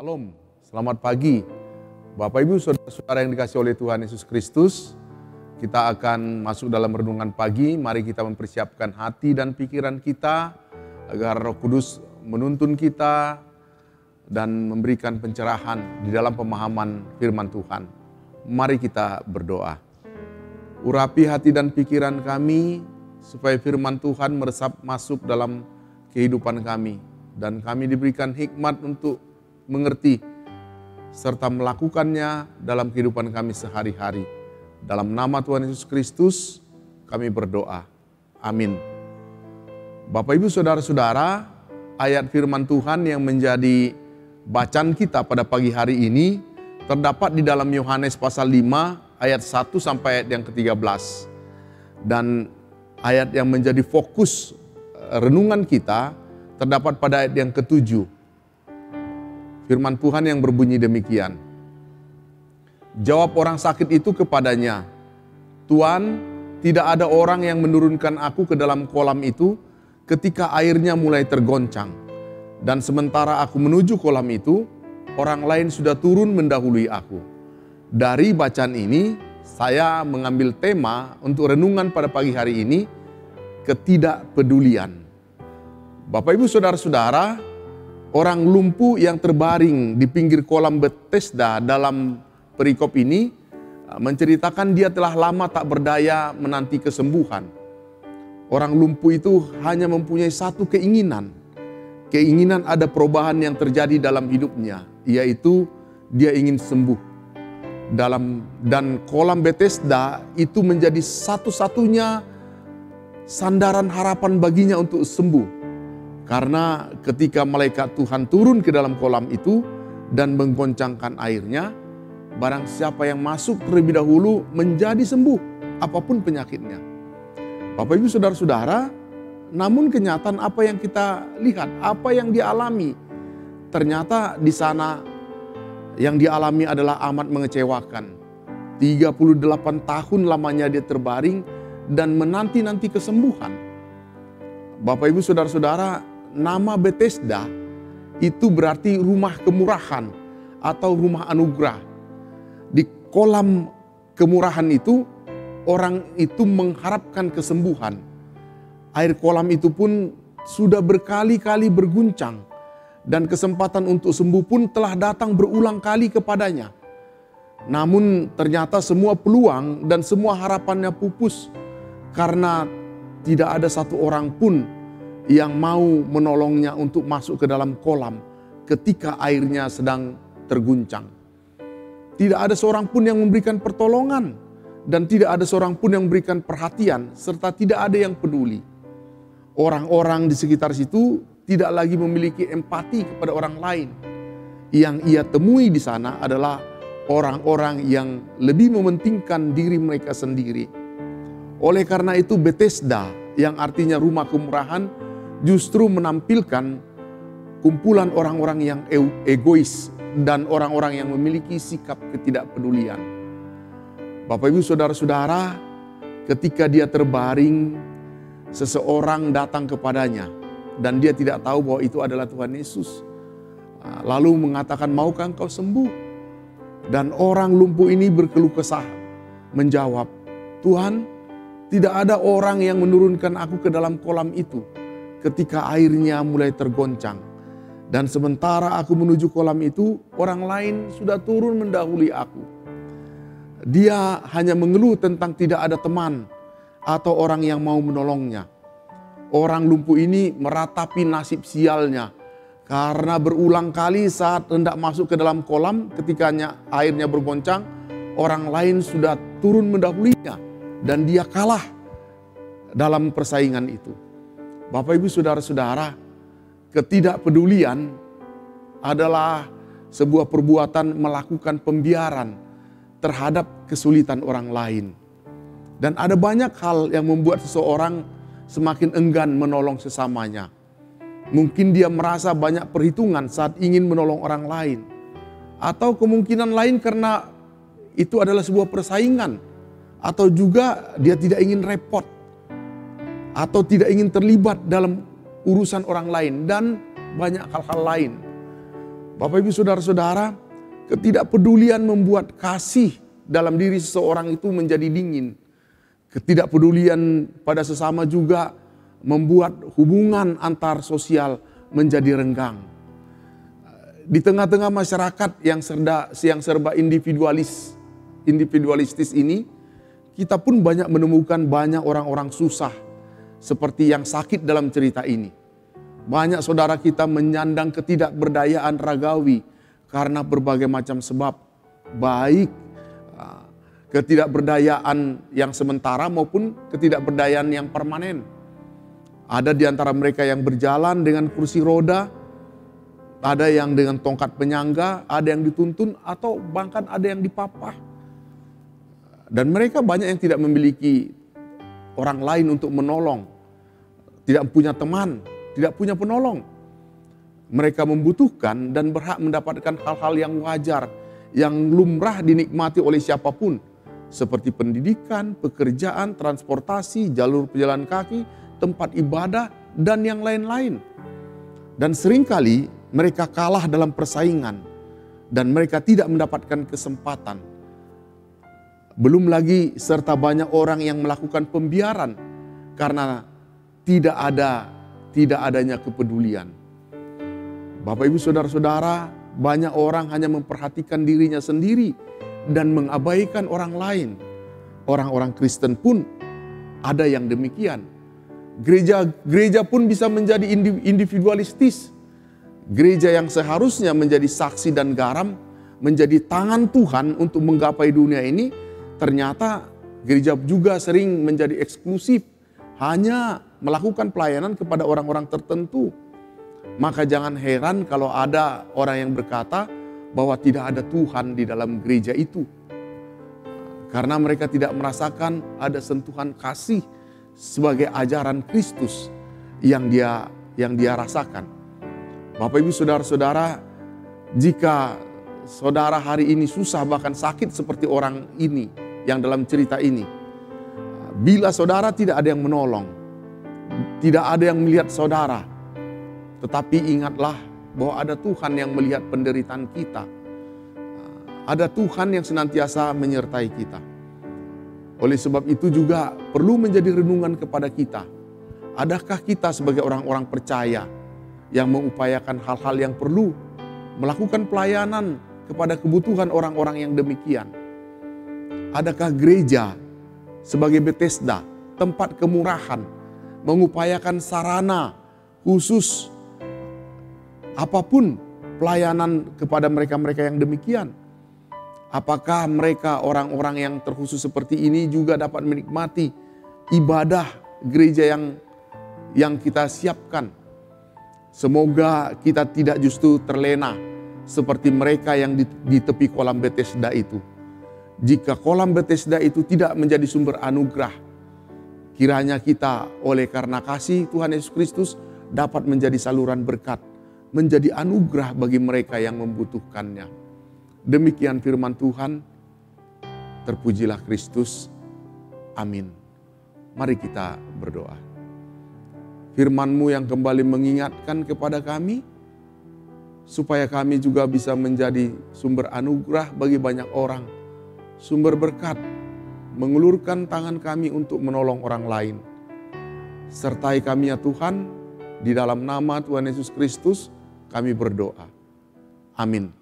Salam, selamat pagi. Bapak Ibu Saudara-saudara yang dikasihi oleh Tuhan Yesus Kristus, kita akan masuk dalam renungan pagi. Mari kita mempersiapkan hati dan pikiran kita agar Roh Kudus menuntun kita dan memberikan pencerahan di dalam pemahaman firman Tuhan. Mari kita berdoa. Urapi hati dan pikiran kami supaya firman Tuhan meresap masuk dalam kehidupan kami dan kami diberikan hikmat untuk mengerti serta melakukannya dalam kehidupan kami sehari-hari. Dalam nama Tuhan Yesus Kristus kami berdoa. Amin. Bapak Ibu Saudara-saudara, ayat firman Tuhan yang menjadi bacaan kita pada pagi hari ini terdapat di dalam Yohanes pasal 5 ayat 1 sampai ayat yang ke-13. Dan ayat yang menjadi fokus renungan kita terdapat pada ayat yang ke-7. Firman Tuhan yang berbunyi demikian. Jawab orang sakit itu kepadanya, "Tuan, tidak ada orang yang menurunkan aku ke dalam kolam itu ketika airnya mulai tergoncang. Dan sementara aku menuju kolam itu, orang lain sudah turun mendahului aku." Dari bacaan ini, saya mengambil tema untuk renungan pada pagi hari ini, ketidakpedulian. Bapak Ibu Saudara-saudara, orang lumpuh yang terbaring di pinggir kolam Bethesda dalam perikop ini menceritakan dia telah lama tak berdaya menanti kesembuhan. Orang lumpuh itu hanya mempunyai satu keinginan. Keinginan ada perubahan yang terjadi dalam hidupnya, yaitu dia ingin sembuh. Dan kolam Bethesda itu menjadi satu-satunya sandaran harapan baginya untuk sembuh. Karena ketika malaikat Tuhan turun ke dalam kolam itu dan menggoncangkan airnya, barang siapa yang masuk terlebih dahulu menjadi sembuh apapun penyakitnya. Bapak Ibu Saudara-saudara, namun kenyataan apa yang kita lihat, apa yang dialami, ternyata di sana yang dialami adalah amat mengecewakan. 38 tahun lamanya dia terbaring dan menanti-nanti kesembuhan. Bapak Ibu Saudara-saudara, nama Bethesda itu berarti rumah kemurahan atau rumah anugerah. Di kolam kemurahan itu, orang itu mengharapkan kesembuhan. Air kolam itu pun sudah berkali-kali berguncang dan kesempatan untuk sembuh pun telah datang berulang kali kepadanya. Namun ternyata semua peluang dan semua harapannya pupus karena tidak ada satu orang pun yang mau menolongnya untuk masuk ke dalam kolam ketika airnya sedang terguncang. Tidak ada seorang pun yang memberikan pertolongan dan tidak ada seorang pun yang memberikan perhatian serta tidak ada yang peduli. Orang-orang di sekitar situ tidak lagi memiliki empati kepada orang lain. Yang ia temui di sana adalah orang-orang yang lebih mementingkan diri mereka sendiri. Oleh karena itu Bethesda yang artinya rumah kemurahan justru menampilkan kumpulan orang-orang yang egois dan orang-orang yang memiliki sikap ketidakpedulian. Bapak Ibu Saudara-saudara, ketika dia terbaring, seseorang datang kepadanya dan dia tidak tahu bahwa itu adalah Tuhan Yesus. Lalu mengatakan, "Maukah engkau sembuh?" Dan orang lumpuh ini berkeluh kesah menjawab, "Tuhan, tidak ada orang yang menurunkan aku ke dalam kolam itu ketika airnya mulai tergoncang. Dan sementara aku menuju kolam itu, orang lain sudah turun mendahului aku." Dia hanya mengeluh tentang tidak ada teman atau orang yang mau menolongnya. Orang lumpuh ini meratapi nasib sialnya karena berulang kali saat hendak masuk ke dalam kolam ketika airnya bergoncang, orang lain sudah turun mendahulinya dan dia kalah dalam persaingan itu. Bapak Ibu Saudara-saudara, ketidakpedulian adalah sebuah perbuatan melakukan pembiaran terhadap kesulitan orang lain. Dan ada banyak hal yang membuat seseorang semakin enggan menolong sesamanya. Mungkin dia merasa banyak perhitungan saat ingin menolong orang lain. Atau kemungkinan lain karena itu adalah sebuah persaingan. Atau juga dia tidak ingin repot. Atau tidak ingin terlibat dalam urusan orang lain dan banyak hal-hal lain. Bapak Ibu Saudara-saudara, ketidakpedulian membuat kasih dalam diri seseorang itu menjadi dingin. Ketidakpedulian pada sesama juga membuat hubungan antar sosial menjadi renggang. Di tengah-tengah masyarakat yang serba individualistis ini, kita pun banyak menemukan banyak orang-orang susah seperti yang sakit dalam cerita ini. Banyak saudara kita menyandang ketidakberdayaan ragawi karena berbagai macam sebab, baik ketidakberdayaan yang sementara maupun ketidakberdayaan yang permanen. Ada di antara mereka yang berjalan dengan kursi roda, ada yang dengan tongkat penyangga, ada yang dituntun, atau bahkan ada yang dipapah. Dan mereka banyak yang tidak memiliki orang lain untuk menolong, tidak punya teman, tidak punya penolong. Mereka membutuhkan dan berhak mendapatkan hal-hal yang wajar, yang lumrah dinikmati oleh siapapun, seperti pendidikan, pekerjaan, transportasi, jalur pejalan kaki, tempat ibadah, dan yang lain-lain. Dan seringkali mereka kalah dalam persaingan dan mereka tidak mendapatkan kesempatan. Belum lagi serta banyak orang yang melakukan pembiaran karena tidak adanya kepedulian. Bapak Ibu Saudara-saudara, banyak orang hanya memperhatikan dirinya sendiri dan mengabaikan orang lain. Orang-orang Kristen pun ada yang demikian. Gereja pun bisa menjadi individualistis. Gereja yang seharusnya menjadi saksi dan garam, menjadi tangan Tuhan untuk menggapai dunia ini, ternyata gereja juga sering menjadi eksklusif, hanya melakukan pelayanan kepada orang-orang tertentu. Maka jangan heran kalau ada orang yang berkata bahwa tidak ada Tuhan di dalam gereja itu. Karena mereka tidak merasakan ada sentuhan kasih sebagai ajaran Kristus yang dia rasakan. Bapak Ibu Saudara-saudara, jika saudara hari ini susah bahkan sakit seperti orang ini yang dalam cerita ini, bila saudara tidak ada yang menolong, tidak ada yang melihat saudara, tetapi ingatlah bahwa ada Tuhan yang melihat penderitaan kita. Ada Tuhan yang senantiasa menyertai kita. Oleh sebab itu juga perlu menjadi renungan kepada kita. Adakah kita sebagai orang-orang percaya yang mengupayakan hal-hal yang perlu melakukan pelayanan kepada kebutuhan orang-orang yang demikian? Adakah gereja sebagai Bethesda, tempat kemurahan, mengupayakan sarana khusus apapun pelayanan kepada mereka-mereka yang demikian? Apakah mereka orang-orang yang terkhusus seperti ini juga dapat menikmati ibadah gereja yang kita siapkan? Semoga kita tidak justru terlena seperti mereka yang di tepi kolam Bethesda itu. Jika kolam Bethesda itu tidak menjadi sumber anugerah, kiranya kita oleh karena kasih Tuhan Yesus Kristus dapat menjadi saluran berkat, menjadi anugerah bagi mereka yang membutuhkannya. Demikian firman Tuhan, terpujilah Kristus. Amin. Mari kita berdoa. Firman-Mu yang kembali mengingatkan kepada kami, supaya kami juga bisa menjadi sumber anugerah bagi banyak orang, sumber berkat, mengulurkan tangan kami untuk menolong orang lain. Sertai kami ya Tuhan, di dalam nama Tuhan Yesus Kristus kami berdoa. Amin.